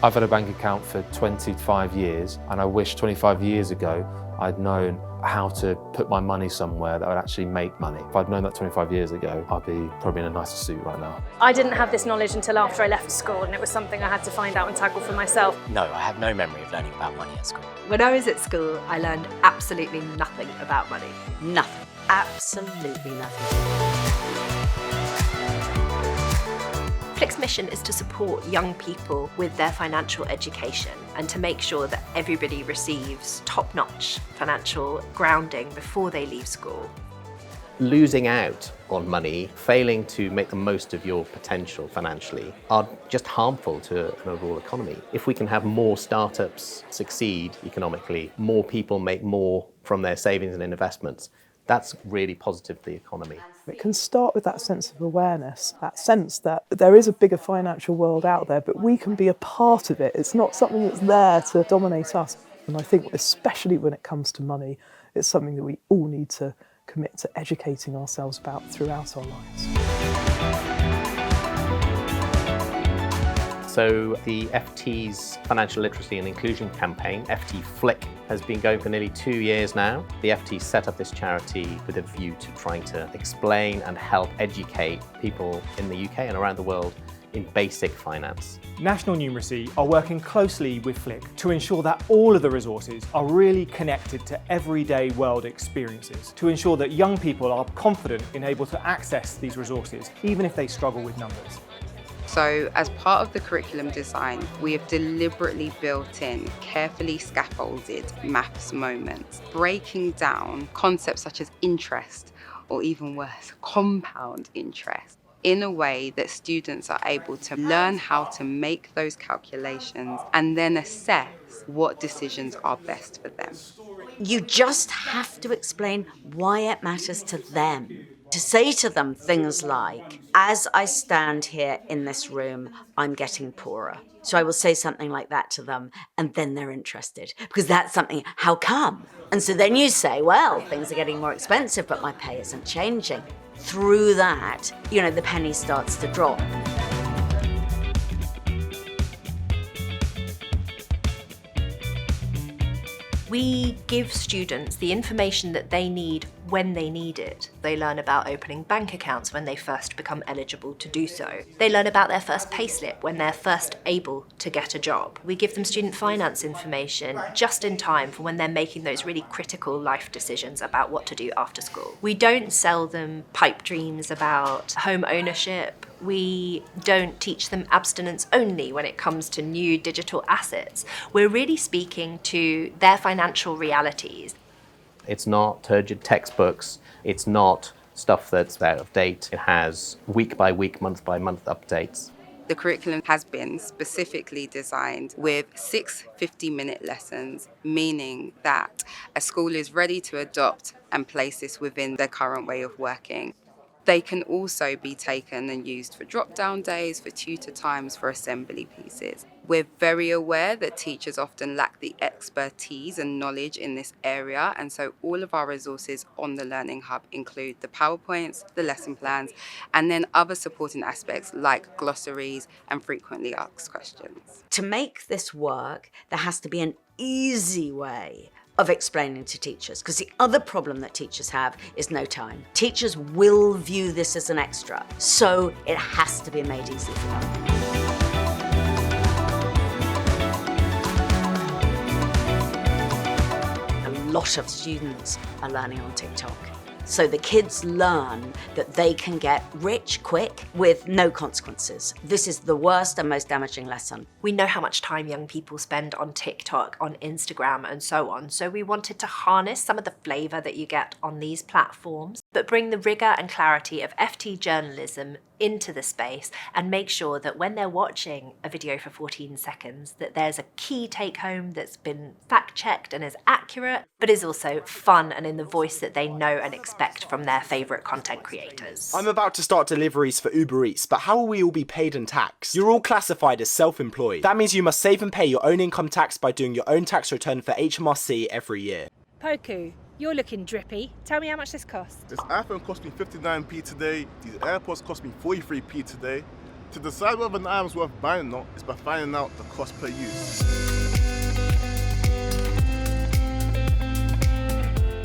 I've had a bank account for 25 years, and I wish 25 years ago I'd known how to put my money somewhere that would actually make money. If I'd known that 25 years ago, I'd be probably in a nicer suit right now. I didn't have this knowledge until after I left school, and it was something I had to find out and tackle for myself. No, I have no memory of learning about money at school. When I was at school, I learned absolutely nothing about money. Nothing. Absolutely nothing. Flick's mission is to support young people with their financial education and to make sure that everybody receives top-notch financial grounding before they leave school. Losing out on money, failing to make the most of your potential financially are just harmful to an overall economy. If we can have more startups succeed economically, more people make more from their savings and investments, that's really positive for the economy. It can start with that sense of awareness, that sense that there is a bigger financial world out there, but we can be a part of it. It's not something that's there to dominate us. And I think especially when it comes to money, it's something that we all need to commit to educating ourselves about throughout our lives. So the FT's Financial Literacy and Inclusion campaign, FT Flick, has been going for nearly 2 years now. The FT set up this charity with a view to trying to explain and help educate people in the UK and around the world in basic finance. National Numeracy are working closely with Flick to ensure that all of the resources are really connected to everyday world experiences, to ensure that young people are confident in able to access these resources, even if they struggle with numbers. So as part of the curriculum design, we have deliberately built in carefully scaffolded maths moments, breaking down concepts such as interest, or even worse, compound interest, in a way that students are able to learn how to make those calculations and then assess what decisions are best for them. You just have to explain why it matters to them. To say to them things like, as I stand here in this room, I'm getting poorer. So I will say something like that to them, and then they're interested. Because that's something, how come? And so then you say, well, things are getting more expensive, but my pay isn't changing. Through that, the penny starts to drop. We give students the information that they need when they need it. They learn about opening bank accounts when they first become eligible to do so. They learn about their first payslip when they're first able to get a job. We give them student finance information just in time for when they're making those really critical life decisions about what to do after school. We don't sell them pipe dreams about home ownership. We don't teach them abstinence only when it comes to new digital assets. We're really speaking to their financial realities. It's not turgid textbooks, it's not stuff that's out of date. It has week by week, month by month updates. The curriculum has been specifically designed with 6 50-minute lessons, meaning that a school is ready to adopt and place this within their current way of working. They can also be taken and used for drop-down days, for tutor times, for assembly pieces. We're very aware that teachers often lack the expertise and knowledge in this area, and so all of our resources on the Learning Hub include the PowerPoints, the lesson plans, and then other supporting aspects like glossaries and frequently asked questions. To make this work, there has to be an easy way of explaining to teachers, because the other problem that teachers have is no time. Teachers will view this as an extra, so it has to be made easy for them. A lot of students are learning on TikTok. So the kids learn that they can get rich quick with no consequences. This is the worst and most damaging lesson. We know how much time young people spend on TikTok, on Instagram, and so on. So we wanted to harness some of the flavour that you get on these platforms, but bring the rigour and clarity of FT journalism into the space and make sure that when they're watching a video for 14 seconds, that there's a key take home that's been fact-checked and is accurate, but is also fun and in the voice that they know and expect from their favourite content creators. I'm about to start deliveries for Uber Eats, but how will we all be paid and taxed? You're all classified as self-employed. That means you must save and pay your own income tax by doing your own tax return for HMRC every year. Poku, you're looking drippy. Tell me how much this costs. This iPhone cost me 59p today, these AirPods cost me 43p today. To decide whether an item's worth buying or not is by finding out the cost per use.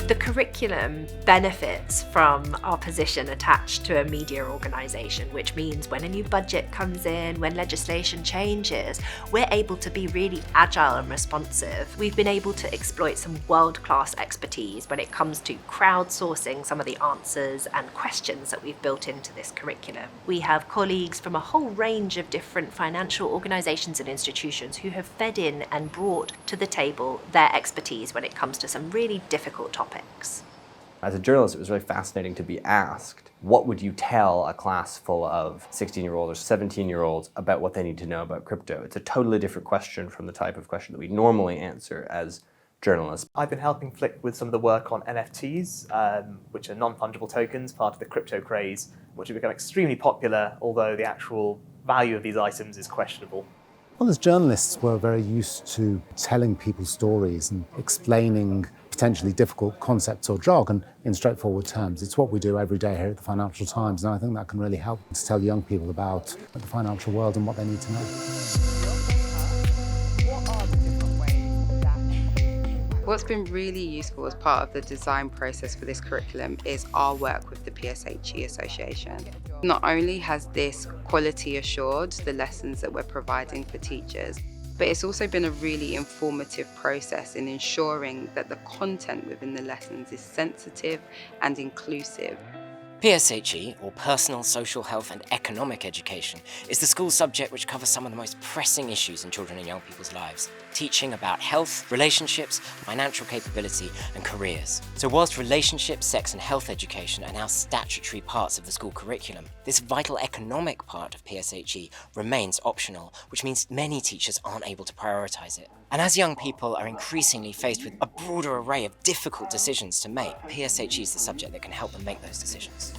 The curriculum benefits from our position attached to a media organisation, which means when a new budget comes in, when legislation changes, we're able to be really agile and responsive. We've been able to exploit some world-class expertise when it comes to crowdsourcing some of the answers and questions that we've built into this curriculum. We have colleagues from a whole range of different financial organisations and institutions who have fed in and brought to the table their expertise when it comes to some really difficult topics. As a journalist, it was really fascinating to be asked, what would you tell a class full of 16-year-olds or 17-year-olds about what they need to know about crypto? It's a totally different question from the type of question that we normally answer as journalists. I've been helping Flick with some of the work on NFTs, which are non-fungible tokens, part of the crypto craze, which have become extremely popular, although the actual value of these items is questionable. Well, as journalists, we're very used to telling people stories and explaining potentially difficult concepts or jargon in straightforward terms. It's what we do every day here at the Financial Times, and I think that can really help to tell young people about the financial world and what they need to know. What's been really useful as part of the design process for this curriculum is our work with the PSHE Association. Not only has this quality assured the lessons that we're providing for teachers, but it's also been a really informative process in ensuring that the content within the lessons is sensitive and inclusive. PSHE, or Personal, Social, Health and Economic Education, is the school subject which covers some of the most pressing issues in children and young people's lives, teaching about health, relationships, financial capability and careers. So whilst relationship, sex and health education are now statutory parts of the school curriculum, this vital economic part of PSHE remains optional, which means many teachers aren't able to prioritise it. And as young people are increasingly faced with a broader array of difficult decisions to make, PSHE is the subject that can help them make those decisions.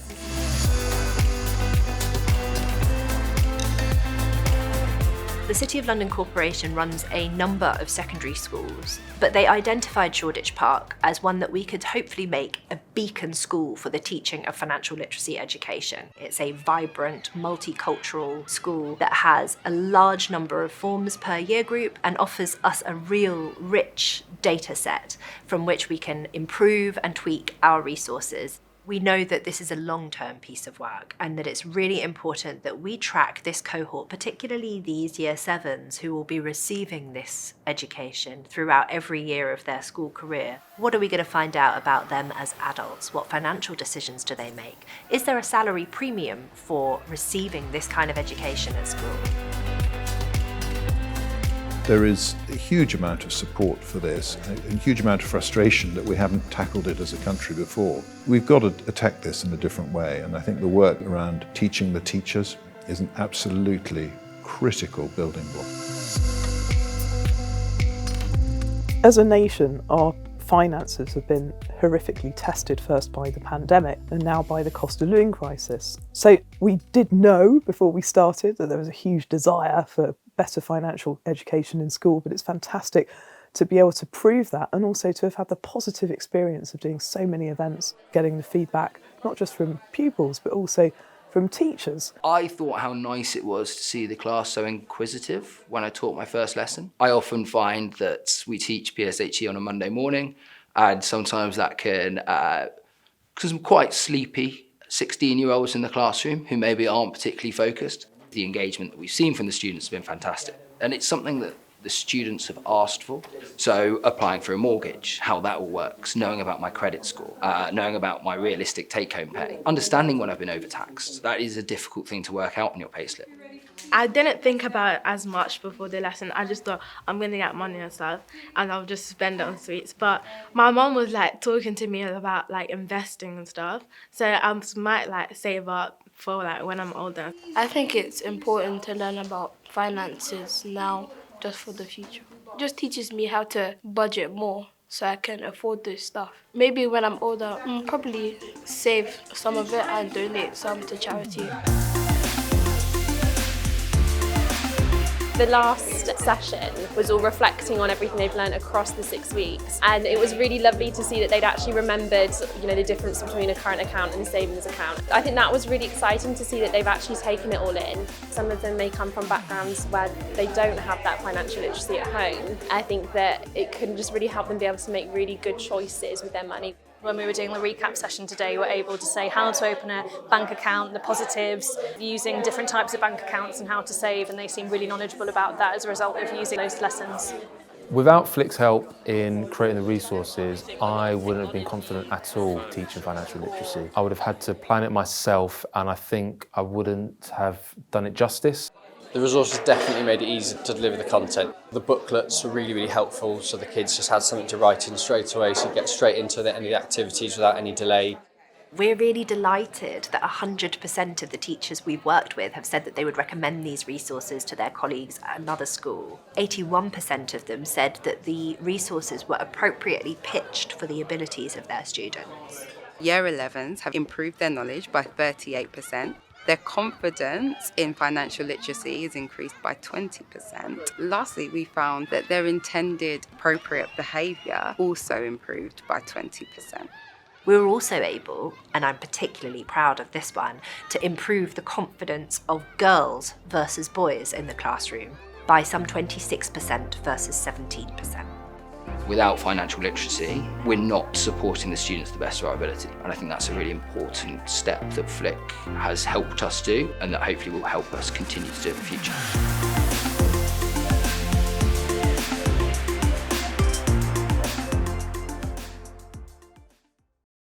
The City of London Corporation runs a number of secondary schools, but they identified Shoreditch Park as one that we could hopefully make a beacon school for the teaching of financial literacy education. It's a vibrant, multicultural school that has a large number of forms per year group and offers us a real rich data set from which we can improve and tweak our resources. We know that this is a long-term piece of work and that it's really important that we track this cohort, particularly these Year 7s who will be receiving this education throughout every year of their school career. What are we going to find out about them as adults? What financial decisions do they make? Is there a salary premium for receiving this kind of education at school? There is a huge amount of support for this, a huge amount of frustration that we haven't tackled it as a country before. We've got to attack this in a different way, and I think the work around teaching the teachers is an absolutely critical building block. As a nation, our finances have been horrifically tested, first by the pandemic and now by the cost of living crisis. So we did know before we started that there was a huge desire for better financial education in school, but it's fantastic to be able to prove that and also to have had the positive experience of doing so many events, getting the feedback, not just from pupils, but also from teachers. I thought how nice it was to see the class so inquisitive when I taught my first lesson. I often find that we teach PSHE on a Monday morning, and sometimes that can, because I'm quite sleepy, 16-year-olds in the classroom who maybe aren't particularly focused. The engagement that we've seen from the students has been fantastic. And it's something that the students have asked for. So applying for a mortgage, how that all works, knowing about my credit score, knowing about my realistic take-home pay, understanding when I've been overtaxed. That is a difficult thing to work out on your payslip. I didn't think about it as much before the lesson. I just thought I'm going to get money and stuff and I'll just spend it on sweets. But my mum was like talking to me about like investing and stuff. So I might like save up for like when I'm older. I think it's important to learn about finances now, just for the future. It just teaches me how to budget more so I can afford this stuff. Maybe when I'm older, I'll probably save some of it and donate some to charity. The last session was all reflecting on everything they've learned across the 6 weeks, and it was really lovely to see that they'd actually remembered, the difference between a current account and a savings account. I think that was really exciting to see that they've actually taken it all in. Some of them may come from backgrounds where they don't have that financial literacy at home. I think that it can just really help them be able to make really good choices with their money. When we were doing the recap session today, we were able to say how to open a bank account, the positives, using different types of bank accounts and how to save, and they seem really knowledgeable about that as a result of using those lessons. Without Flick's help in creating the resources, I wouldn't have been confident at all teaching financial literacy. I would have had to plan it myself, and I think I wouldn't have done it justice. The resources definitely made it easier to deliver the content. The booklets were really, really helpful, so the kids just had something to write in straight away, so you get straight into any of the activities without any delay. We're really delighted that 100% of the teachers we've worked with have said that they would recommend these resources to their colleagues at another school. 81% of them said that the resources were appropriately pitched for the abilities of their students. Year 11s have improved their knowledge by 38%. Their confidence in financial literacy is increased by 20%. Lastly, we found that their intended appropriate behaviour also improved by 20%. We were also able, and I'm particularly proud of this one, to improve the confidence of girls versus boys in the classroom by some 26% versus 17%. Without financial literacy, we're not supporting the students to the best of our ability. And I think that's a really important step that Flick has helped us do, and that hopefully will help us continue to do in the future.